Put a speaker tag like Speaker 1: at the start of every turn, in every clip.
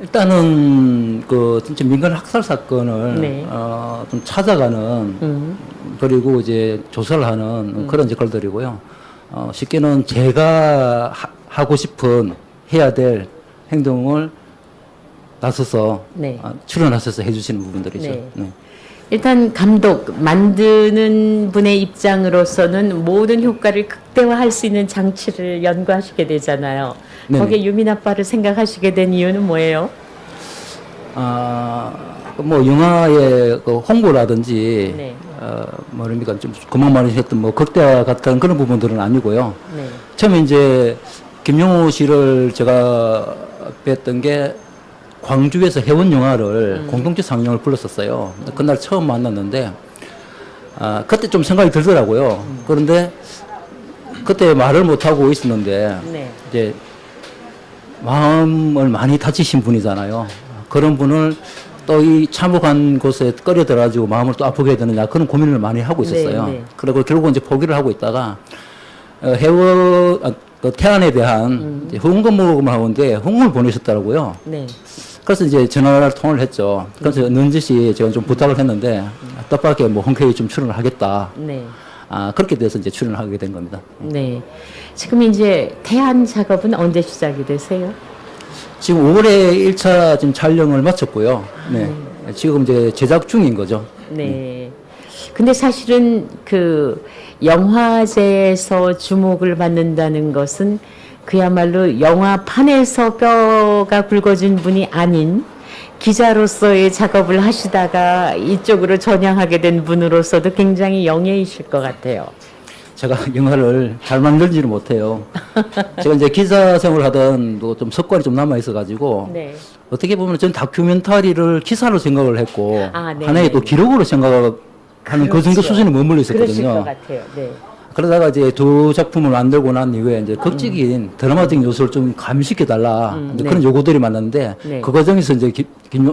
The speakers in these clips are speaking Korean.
Speaker 1: 일단은 그 진짜 민간 학살 사건을
Speaker 2: 네.
Speaker 1: 좀 찾아가는 그리고 이제 조사를 하는 그런 역할들이고요. 쉽게는 제가 하고 싶은 해야 될 행동을 나서서
Speaker 2: 네.
Speaker 1: 출연하셔서 해주시는 부분들이죠.
Speaker 2: 네.
Speaker 1: 네.
Speaker 2: 일단 감독 만드는 분의 입장으로서는 모든 효과를 극대화할 수 있는 장치를 연구하시게 되잖아요.
Speaker 1: 네네.
Speaker 2: 거기에 유민 아빠를 생각하시게 된 이유는 뭐예요?
Speaker 1: 뭐 영화의 그 홍보라든지
Speaker 2: 네.
Speaker 1: 뭐랍니까 좀 그만 말하셨던 뭐 극대화 같은 그런 부분들은 아니고요.
Speaker 2: 네.
Speaker 1: 처음에 이제 김용호 씨를 제가 뵀던 게 광주에서 해원 영화를 공동체 상영을 불렀었어요. 그날 처음 만났는데 그때 좀 생각이 들더라고요. 그런데 그때 말을 못 하고 있었는데
Speaker 2: 네.
Speaker 1: 이제 마음을 많이 다치신 분이잖아요. 그런 분을 또 이 참혹한 곳에 끌어들여가지고 마음을 또 아프게 해야 되느냐 그런 고민을 많이 하고 있었어요.
Speaker 2: 네, 네.
Speaker 1: 그리고 결국 이제 포기를 하고 있다가 그 태안에 대한 이제 후원금 모금을 하는데 후원금을 보내셨더라고요.
Speaker 2: 네.
Speaker 1: 그래서 이제 전화를 통화를 했죠. 그래서 넌지시 제가 좀 부탁을 했는데 뜻밖의 뭐 흔쾌히 좀 출연을 하겠다.
Speaker 2: 네.
Speaker 1: 그렇게 돼서 이제 출연을 하게 된 겁니다.
Speaker 2: 네. 지금 이제 태안 작업은 언제 시작이 되세요?
Speaker 1: 지금 5월에 1차 지금 촬영을 마쳤고요. 네. 지금 이제 제작 중인 거죠.
Speaker 2: 네. 근데 사실은 그 영화제에서 주목을 받는다는 것은 그야말로 영화판에서 뼈가 굵어진 분이 아닌 기자로서의 작업을 하시다가 이쪽으로 전향하게 된 분으로서도 굉장히 영예이실 것 같아요.
Speaker 1: 제가 영화를 잘 만들지는 못해요. 제가 이제 기자 생활을 하던 좀 습관이 좀 남아 있어가지고
Speaker 2: 네.
Speaker 1: 어떻게 보면 전 다큐멘터리를 기사로 생각을 했고
Speaker 2: 네.
Speaker 1: 하나의 또 기록으로 생각하는 그 정도 수준에 머물러
Speaker 2: 그러실 것
Speaker 1: 있었거든요.
Speaker 2: 같아요. 네.
Speaker 1: 그러다가 이제 두 작품을 만들고 난 이후에 이제 극적인 드라마적인 요소를 좀 가미시켜 달라
Speaker 2: 네.
Speaker 1: 그런 요구들이 많았는데
Speaker 2: 네.
Speaker 1: 그 과정에서 이제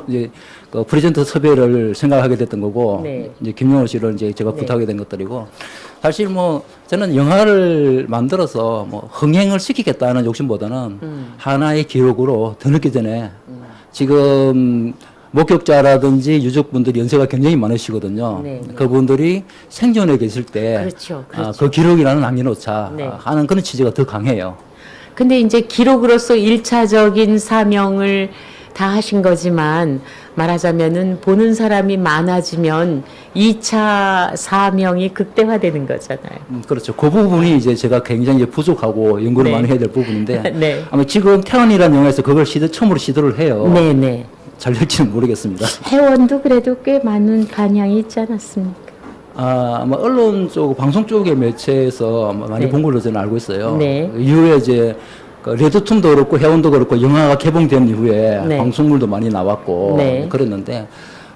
Speaker 1: 이제 그 프레젠터 섭외를 생각하게 됐던 거고
Speaker 2: 네.
Speaker 1: 이제 김용호 씨를 이제 제가
Speaker 2: 네.
Speaker 1: 부탁하게 된 것들이고 사실 뭐 저는 영화를 만들어서 뭐 흥행을 시키겠다는 욕심보다는 하나의 기록으로 더 늦기 전에 지금 목격자라든지 유족분들이 연세가 굉장히 많으시거든요.
Speaker 2: 네, 네.
Speaker 1: 그분들이 생존해 계실 때
Speaker 2: 그렇죠, 그렇죠.
Speaker 1: 그 기록이라는 남겨놓자
Speaker 2: 네.
Speaker 1: 하는 그런 취지가 더 강해요.
Speaker 2: 근데 이제 기록으로서 일차적인 사명을 다 하신 거지만 말하자면은 보는 사람이 많아지면 2차 사명이 극대화되는 거잖아요.
Speaker 1: 그렇죠. 그 부분이 이제 제가 굉장히 이제 부족하고 연구를
Speaker 2: 네.
Speaker 1: 많이 해야 될 부분인데
Speaker 2: 네.
Speaker 1: 아마 지금 태연이라는 영화에서 그걸 처음으로 시도를 해요.
Speaker 2: 네네.
Speaker 1: 잘 될지는 모르겠습니다.
Speaker 2: 회원도 그래도 꽤 많은 반향이 있지 않았습니까?
Speaker 1: 아마 언론 쪽, 방송 쪽의 매체에서 아마 많이
Speaker 2: 네.
Speaker 1: 본 걸로 저는 알고 있어요.
Speaker 2: 네.
Speaker 1: 이후에 이제 그 레드툰도 그렇고 회원도 그렇고 영화가 개봉된 이후에
Speaker 2: 네.
Speaker 1: 방송물도 많이 나왔고
Speaker 2: 네.
Speaker 1: 그랬는데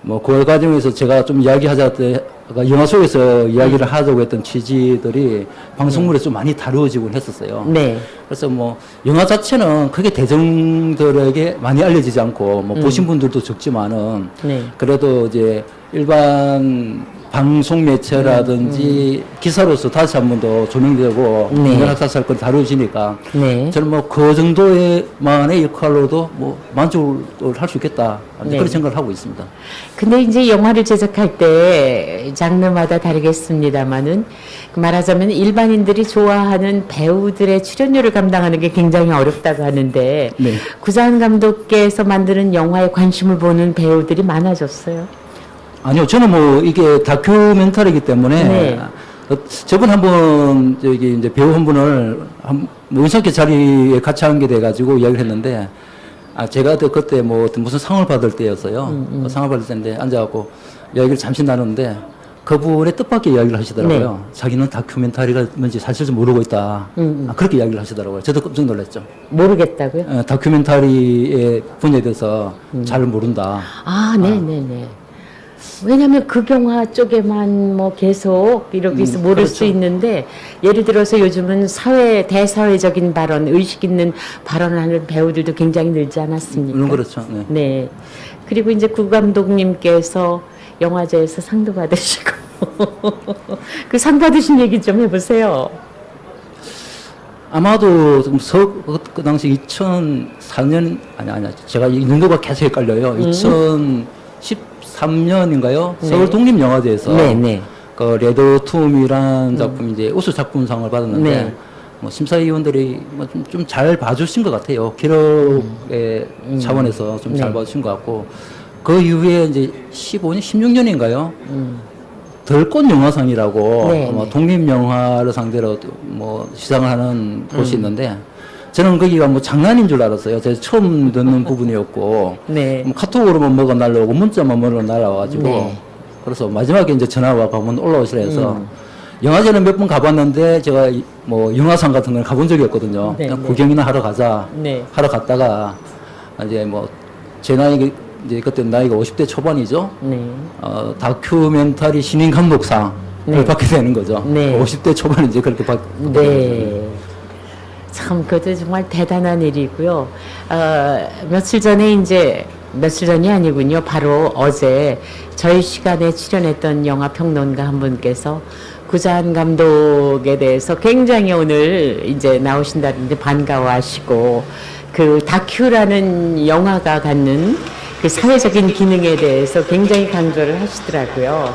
Speaker 1: 뭐 그 과정에서 제가 좀 이야기하자 때 영화 속에서 이야기를 하자고 했던 취지들이 방송물에 좀 많이 다루어지곤 했었어요.
Speaker 2: 네.
Speaker 1: 그래서 뭐 영화 자체는 크게 대중들에게 많이 알려지지 않고 뭐 보신 분들도 적지만은
Speaker 2: 네.
Speaker 1: 그래도 이제 일반 방송 매체라든지 기사로서 다시 한 번 더 조명되고
Speaker 2: 네.
Speaker 1: 민간 학살 사건 다루어지니까
Speaker 2: 네.
Speaker 1: 저는 뭐 그 정도의만의 역할로도 뭐 만족을 할 수 있겠다
Speaker 2: 네.
Speaker 1: 그런 생각을 하고 있습니다.
Speaker 2: 근데 이제 영화를 제작할 때 장르마다 다르겠습니다만은 말하자면 일반인들이 좋아하는 배우들의 출연료를 감당하는 게 굉장히 어렵다고 하는데
Speaker 1: 네.
Speaker 2: 구자은 감독께서 만드는 영화에 관심을 보는 배우들이 많아졌어요.
Speaker 1: 아니요, 저는 뭐 이게 다큐멘터리이기 때문에
Speaker 2: 네.
Speaker 1: 저번 한번 저기 이제 배우 한 분을 뭐 의사께 자리에 같이 한 게 돼가지고 이야기를 했는데 제가 그때 뭐 무슨 상을 받을 때였어요. 상을 받을 때인데 앉아갖고 이야기를 잠시 나눴는데 그분의 뜻밖의 이야기를 하시더라고요.
Speaker 2: 네.
Speaker 1: 자기는 다큐멘터리가 뭔지 사실 좀 모르고 있다. 그렇게 이야기를 하시더라고요. 저도 깜짝 놀랐죠.
Speaker 2: 모르겠다고요?
Speaker 1: 다큐멘터리의 분야에 대해서 잘 모른다.
Speaker 2: 네네네. 왜냐하면 극영화 쪽에만 뭐 계속 이렇게 해서 모를
Speaker 1: 그렇죠.
Speaker 2: 수 있는데 예를 들어서 요즘은 대사회적인 발언, 의식 있는 발언을 하는 배우들도 굉장히 늘지 않았습니까?
Speaker 1: 물론 그렇죠. 네.
Speaker 2: 네. 그리고 이제 구 감독님께서 영화제에서 상도 받으시고 그 상 받으신 얘기 좀 해보세요.
Speaker 1: 아마도 그 당시 2014년 아니 제가 이 연도가 계속 헷갈려요. 2013년인가요?
Speaker 2: 네.
Speaker 1: 서울 독립영화제에서
Speaker 2: 네, 네.
Speaker 1: 그 레드툼이라는 작품 이제 우수 작품상을 받았는데
Speaker 2: 네.
Speaker 1: 뭐 심사위원들이 뭐 좀 잘 봐주신 것 같아요. 기록의 차원에서 좀 잘
Speaker 2: 네.
Speaker 1: 봐주신 것 같고 그 이후에 이제 15년, 16년인가요? 덜꽃 영화상이라고
Speaker 2: 네,
Speaker 1: 뭐
Speaker 2: 네.
Speaker 1: 독립영화를 상대로 뭐 시상을 하는 곳이 있는데 저는 거기가 뭐 장난인 줄 알았어요. 제가 처음 듣는 부분이었고
Speaker 2: 네.
Speaker 1: 뭐 카톡으로만 뭐가 날라오고 문자만 뭐가 날라와가지고
Speaker 2: 네.
Speaker 1: 그래서 마지막에 이제 전화가 가면 올라오시라 해서 영화제는 몇 번 가봤는데 제가 뭐 영화상 같은 걸 가본 적이 없거든요.
Speaker 2: 네,
Speaker 1: 그냥
Speaker 2: 네.
Speaker 1: 구경이나 하러 가자
Speaker 2: 네.
Speaker 1: 하러 갔다가 이제 뭐 제 나이 이제 그때 나이가 50대 초반이죠.
Speaker 2: 네.
Speaker 1: 다큐멘터리 신인 감독상을
Speaker 2: 네.
Speaker 1: 받게 되는 거죠.
Speaker 2: 네.
Speaker 1: 50대 초반에 이제 그렇게 받게 되는
Speaker 2: 네. 참, 그것도 정말 대단한 일이고요. 며칠 전이 아니군요. 바로 어제 저희 시간에 출연했던 영화 평론가 한 분께서 구자한 감독에 대해서 굉장히 오늘 이제 나오신다는데 반가워하시고 그 다큐라는 영화가 갖는 그 사회적인 기능에 대해서 굉장히 강조를 하시더라고요.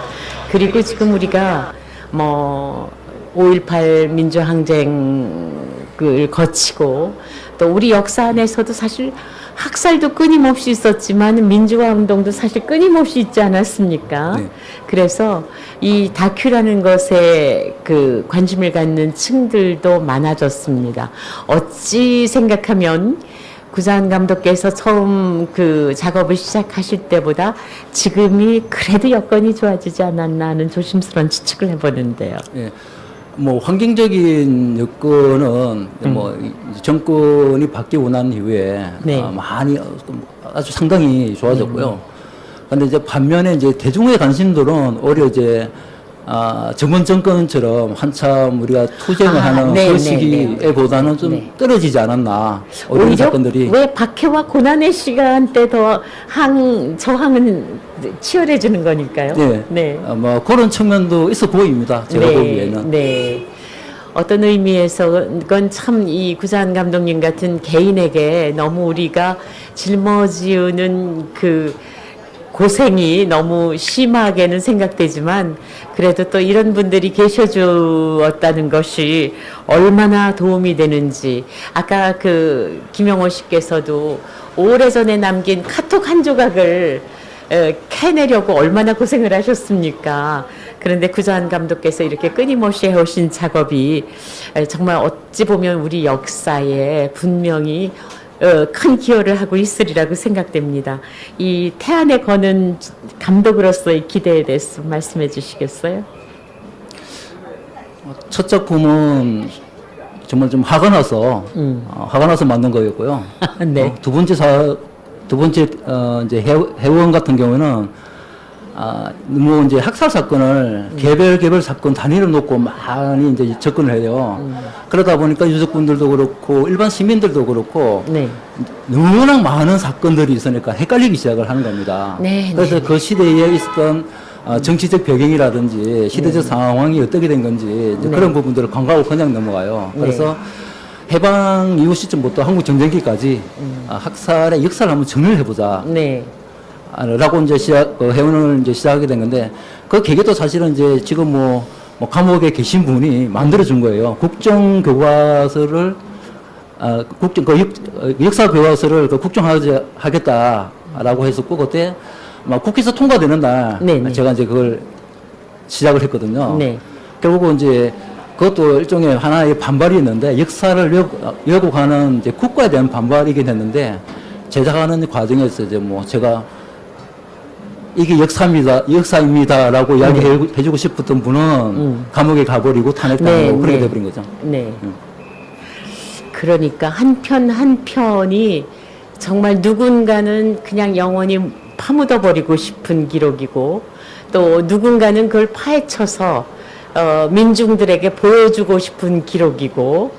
Speaker 2: 그리고 지금 우리가 뭐 5.18 민주항쟁을 거치고 또 우리 역사 안에서도 사실 학살도 끊임없이 있었지만 민주화 운동도 사실 끊임없이 있지 않았습니까?
Speaker 1: 네.
Speaker 2: 그래서 이 다큐라는 것에 그 관심을 갖는 층들도 많아졌습니다. 어찌 생각하면 구자한 감독께서 처음 그 작업을 시작하실 때보다 지금이 그래도 여건이 좋아지지 않았나 하는 조심스러운 추측을 해보는데요.
Speaker 1: 예. 뭐 환경적인 여건은 뭐 이제 정권이 바뀌고 난 이후에
Speaker 2: 네.
Speaker 1: 많이 아주 상당히 좋아졌고요. 그런데 이제 반면에 이제 대중의 관심들은 오히려 이제 정권 정권처럼 한참 우리가 투쟁을 하는
Speaker 2: 네,
Speaker 1: 그
Speaker 2: 네,
Speaker 1: 시기에보다는 좀
Speaker 2: 네.
Speaker 1: 떨어지지 않았나. 이런
Speaker 2: 오히려
Speaker 1: 사건들이
Speaker 2: 왜 박해와 고난의 시간대 더 저항은 치열해지는 거니까요.
Speaker 1: 네.
Speaker 2: 네.
Speaker 1: 뭐 그런 측면도 있어 보입니다. 제가 보기에는.
Speaker 2: 네. 어떤 의미에서 그건 참 이 구자한 감독님 같은 개인에게 너무 우리가 짊어지는 그 고생이 너무 심하게는 생각되지만 그래도 또 이런 분들이 계셔주었다는 것이 얼마나 도움이 되는지 아까 그 김영호 씨께서도 오래전에 남긴 카톡 한 조각을 캐내려고 얼마나 고생을 하셨습니까? 그런데 구자한 감독께서 이렇게 끊임없이 해오신 작업이 정말 어찌 보면 우리 역사에 분명히 큰 기여를 하고 있으리라고 생각됩니다. 이 태안에 거는 감독으로서의 기대에 대해서 말씀해 주시겠어요?
Speaker 1: 첫 작품은 정말 좀 화가 나서 만든 거였고요.
Speaker 2: 네.
Speaker 1: 두 번째 이제 해원 같은 경우는 뭐 이제 학살 사건을 개별 사건 단위로 놓고 많이 이제 접근을 해요. 그러다 보니까 유족분들도 그렇고 일반 시민들도 그렇고
Speaker 2: 네.
Speaker 1: 너무나 많은 사건들이 있으니까 헷갈리기 시작을 하는 겁니다.
Speaker 2: 네,
Speaker 1: 그래서 그 시대에 있었던 정치적 배경이라든지 시대적 상황이 어떻게 된 건지 이제
Speaker 2: 네.
Speaker 1: 그런 부분들을 간과하고 그냥 넘어가요. 그래서 해방 이후 시점부터 한국 정전기까지 학살의 역사를 한번 정리를 해보자.
Speaker 2: 네.
Speaker 1: 라고 이제 해원을 이제 시작하게 된 건데 그 계기도 사실은 이제 지금 뭐 감옥에 계신 분이 만들어준 거예요. 국정교과서를 역사 교과서를 국정하겠다라고 했었고 그때 막 국회에서 통과되는 날
Speaker 2: 네, 네.
Speaker 1: 제가 이제 그걸 시작을 했거든요.
Speaker 2: 네.
Speaker 1: 결국은 이제 그것도 일종의 하나의 반발이 있는데 역사를 왜곡하는 이제 국가에 대한 반발이긴 했는데 제작하는 과정에서 이제 뭐 제가 이게 역사입니다라고 이야기해주고 싶었던 분은 감옥에 가버리고 탄핵당하고 그렇게 돼버린 거죠.
Speaker 2: 네. 그러니까 한 편 한 편이 정말 누군가는 그냥 영원히 파묻어버리고 싶은 기록이고 또 누군가는 그걸 파헤쳐서 민중들에게 보여주고 싶은 기록이고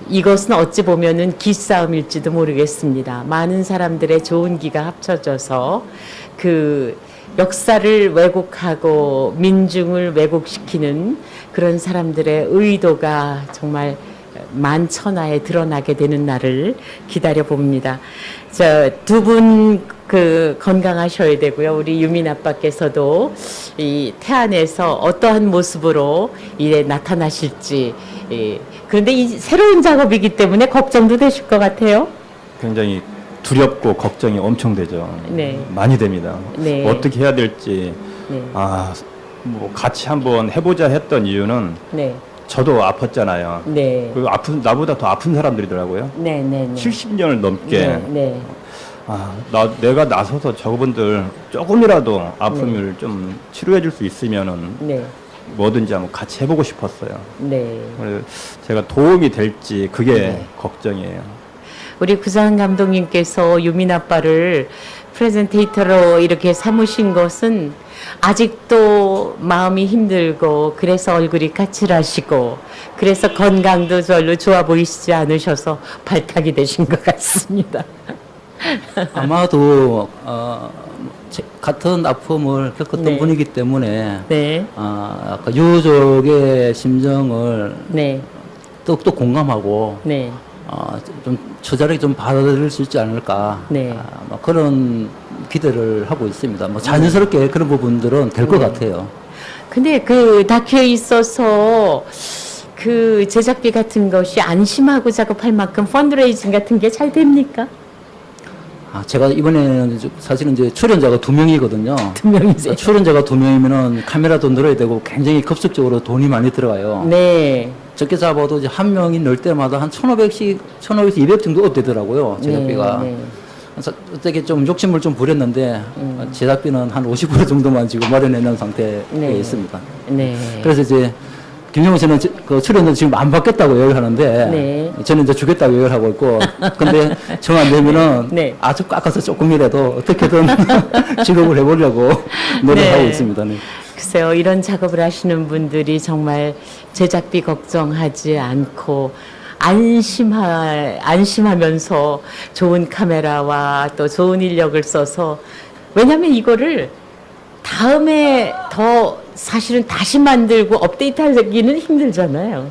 Speaker 2: 이것은 어찌 보면은 기싸움일지도 모르겠습니다. 많은 사람들의 좋은 기가 합쳐져서 그 역사를 왜곡하고 민중을 왜곡시키는 그런 사람들의 의도가 정말 만천하에 드러나게 되는 날을 기다려 봅니다. 두 분 그 건강하셔야 되고요. 우리 유민 아빠께서도 이 태안에서 어떠한 모습으로 이에 나타나실지. 그런데 이 새로운 작업이기 때문에 걱정도 되실 것 같아요.
Speaker 3: 굉장히 두렵고 걱정이 엄청 되죠.
Speaker 2: 네.
Speaker 3: 많이 됩니다.
Speaker 2: 네.
Speaker 3: 어떻게 해야 될지.
Speaker 2: 네.
Speaker 3: 뭐 같이 한번 해보자 했던 이유는
Speaker 2: 네.
Speaker 3: 저도 아팠잖아요.
Speaker 2: 네.
Speaker 3: 그리고 나보다 더 아픈 사람들이더라고요.
Speaker 2: 네. 네. 네.
Speaker 3: 70년을 넘게.
Speaker 2: 네. 네.
Speaker 3: 내가 나서서 저분들 조금이라도 아픔을 좀 치료해 줄 수 있으면은
Speaker 2: 네.
Speaker 3: 뭐든지 한번 같이 해보고 싶었어요.
Speaker 2: 네.
Speaker 3: 그래서 제가 도움이 될지 그게
Speaker 2: 네.
Speaker 3: 걱정이에요.
Speaker 2: 우리 구상 감독님께서 유민 아빠를 프레젠테이터로 이렇게 삼으신 것은 아직도 마음이 힘들고 그래서 얼굴이 까칠하시고 그래서 건강도 별로 좋아 보이시지 않으셔서 발탁이 되신 것 같습니다.
Speaker 1: 아마도 같은 아픔을 겪었던
Speaker 2: 네.
Speaker 1: 분이기 때문에
Speaker 2: 네.
Speaker 1: 아까 유족의 심정을
Speaker 2: 네.
Speaker 1: 또 공감하고
Speaker 2: 네.
Speaker 1: 좀 처절하게 좀 받아들일 수 있지 않을까
Speaker 2: 네.
Speaker 1: 뭐 그런 기대를 하고 있습니다. 뭐 자연스럽게 그런 부분들은 될 것
Speaker 2: 네.
Speaker 1: 같아요.
Speaker 2: 근데 그 다큐에 있어서 그 제작비 같은 것이 안심하고 작업할 만큼 펀드레이징 같은 게 잘 됩니까?
Speaker 1: 제가 이번에는 사실은 이제 출연자가 2명이거든요.
Speaker 2: 2명이세요?
Speaker 1: 출연자가 2명이면 카메라도 늘어야 되고 굉장히 급속적으로 돈이 많이 들어가요.
Speaker 2: 네.
Speaker 1: 적게 잡아도 이제 한 명이 늘 때마다 한 1,500에서 200 정도 업되더라고요. 제작비가.
Speaker 2: 네.
Speaker 1: 그래서 어떻게 좀 욕심을 좀 부렸는데 제작비는 한 50% 정도만 지금 마련해놓은 상태에
Speaker 2: 네.
Speaker 1: 있습니다.
Speaker 2: 네.
Speaker 1: 그래서 이제 김영호 씨는 그 출연료 지금 안 받겠다고 얘기를 하는데
Speaker 2: 네.
Speaker 1: 저는 이제 주겠다고 얘기를 하고 있고 근데 정 안 되면은
Speaker 2: 네.
Speaker 1: 아주 깎아서 조금이라도 어떻게든 직업을 해보려고 노력하고
Speaker 2: 네.
Speaker 1: 있습니다. 네.
Speaker 2: 글쎄요, 이런 작업을 하시는 분들이 정말 제작비 걱정하지 않고 안심하면서 좋은 카메라와 또 좋은 인력을 써서 왜냐하면 이거를 다음에 더 사실은 다시 만들고 업데이트하기는 힘들잖아요.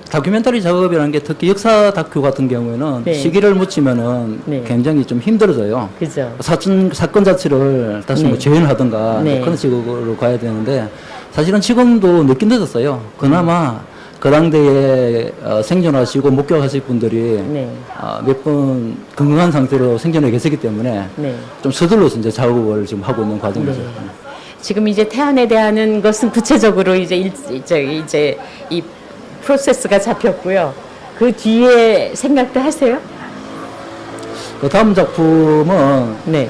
Speaker 1: 다큐멘터리 작업이라는 게 특히 역사 다큐 같은 경우에는
Speaker 2: 네.
Speaker 1: 시기를 묻히면은
Speaker 2: 네.
Speaker 1: 굉장히 좀 힘들어져요.
Speaker 2: 그죠?
Speaker 1: 사건 자체를 다시 뭐
Speaker 2: 네.
Speaker 1: 재현하든가
Speaker 2: 네.
Speaker 1: 그런 식으로 가야 되는데 사실은 지금도 늦긴 늦었어요. 그나마 그 당대에 생존하시고 목격하실 분들이
Speaker 2: 네.
Speaker 1: 몇 분 건강한 상태로 생존해 계시기 때문에
Speaker 2: 네.
Speaker 1: 좀 서둘러서 이제 작업을 지금 하고 있는 과정이죠.
Speaker 2: 네. 지금 이제 태안에 대한 것은 구체적으로 이제 이 프로세스가 잡혔고요. 그 뒤에 생각도 하세요?
Speaker 1: 그 다음 작품은
Speaker 2: 네.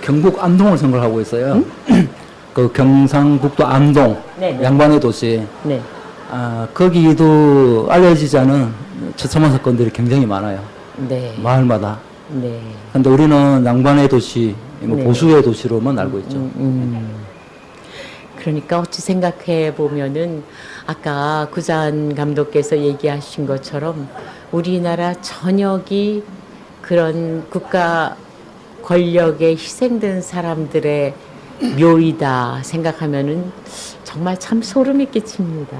Speaker 1: 경북 안동을 생각하고 있어요. 그 경상북도 안동
Speaker 2: 네, 네.
Speaker 1: 양반의 도시.
Speaker 2: 네.
Speaker 1: 거기도 알려지지 않은 처참한 사건들이 굉장히 많아요.
Speaker 2: 네.
Speaker 1: 마을마다.
Speaker 2: 네.
Speaker 1: 근데 우리는 양반의 도시, 뭐
Speaker 2: 네.
Speaker 1: 보수의 도시로만 알고 있죠.
Speaker 2: 그러니까 어찌 생각해 보면은 아까 구자한 감독께서 얘기하신 것처럼 우리나라 전역이 그런 국가 권력에 희생된 사람들의 묘이다 생각하면은 정말 참 소름이 끼칩니다.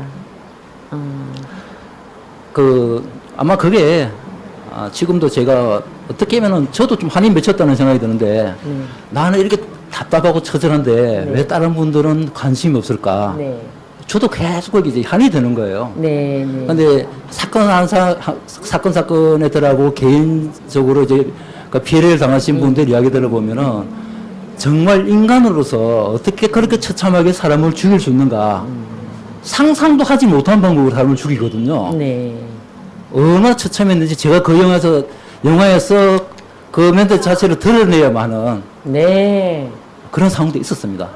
Speaker 1: 아마 그게 지금도 제가 어떻게 하면은 저도 좀 한이 맺혔다는 생각이 드는데 나는 이렇게 답답하고 처절한데
Speaker 2: 네.
Speaker 1: 왜 다른 분들은 관심이 없을까?
Speaker 2: 네.
Speaker 1: 저도 계속 거기 이제 한이 드는 거예요.
Speaker 2: 네. 네.
Speaker 1: 근데 사건에들하고 개인적으로 이제 그 피해를 당하신 분들 이야기 들어보면은 정말 인간으로서 어떻게 그렇게 처참하게 사람을 죽일 수 있는가 상상도 하지 못한 방법으로 사람을 죽이거든요.
Speaker 2: 네.
Speaker 1: 얼마나 처참했는지 제가 그 영화에서 그 멘트 자체를 드러내야만은
Speaker 2: 네.
Speaker 1: 그런 상황도 있었습니다.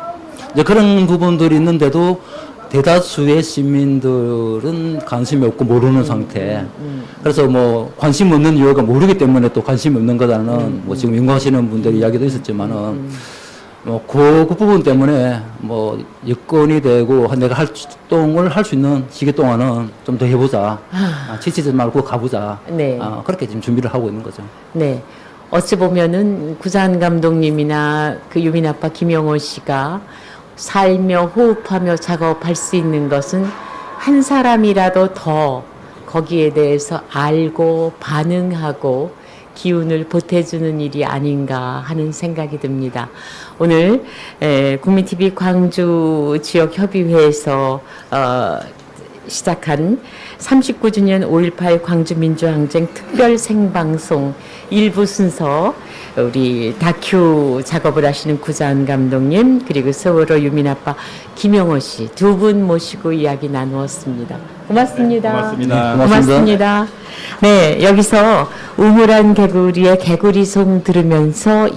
Speaker 1: 이제 그런 부분들이 있는데도 대다수의 시민들은 관심이 없고 모르는 상태. 그래서 뭐 관심 없는 이유가 모르기 때문에 또 관심이 없는 거다는 뭐 지금 연구하시는 분들 이야기도 있었지만은 뭐 그 부분 때문에 뭐 여건이 되고 내가 활동을 할 수 있는 시기 동안은 좀 더 해보자. 지치지 말고 가보자.
Speaker 2: 네.
Speaker 1: 그렇게 지금 준비를 하고 있는 거죠.
Speaker 2: 네. 어찌 보면은 구자한 감독님이나 그 유민 아빠 김영호 씨가 살며 호흡하며 작업할 수 있는 것은 한 사람이라도 더 거기에 대해서 알고 반응하고 기운을 보태주는 일이 아닌가 하는 생각이 듭니다. 오늘 국민TV 광주 지역협의회에서 시작한 39주년 5.18 광주민주항쟁 특별 생방송 일부 순서 우리 다큐 작업을 하시는 구자은 감독님 그리고 세월호 유민아빠 김영호 씨 두 분 모시고 이야기 나누었습니다. 고맙습니다.
Speaker 3: 고맙습니다.
Speaker 2: 고맙습니다. 네, 여기서 우물안 개구리의 개구리송 들으면서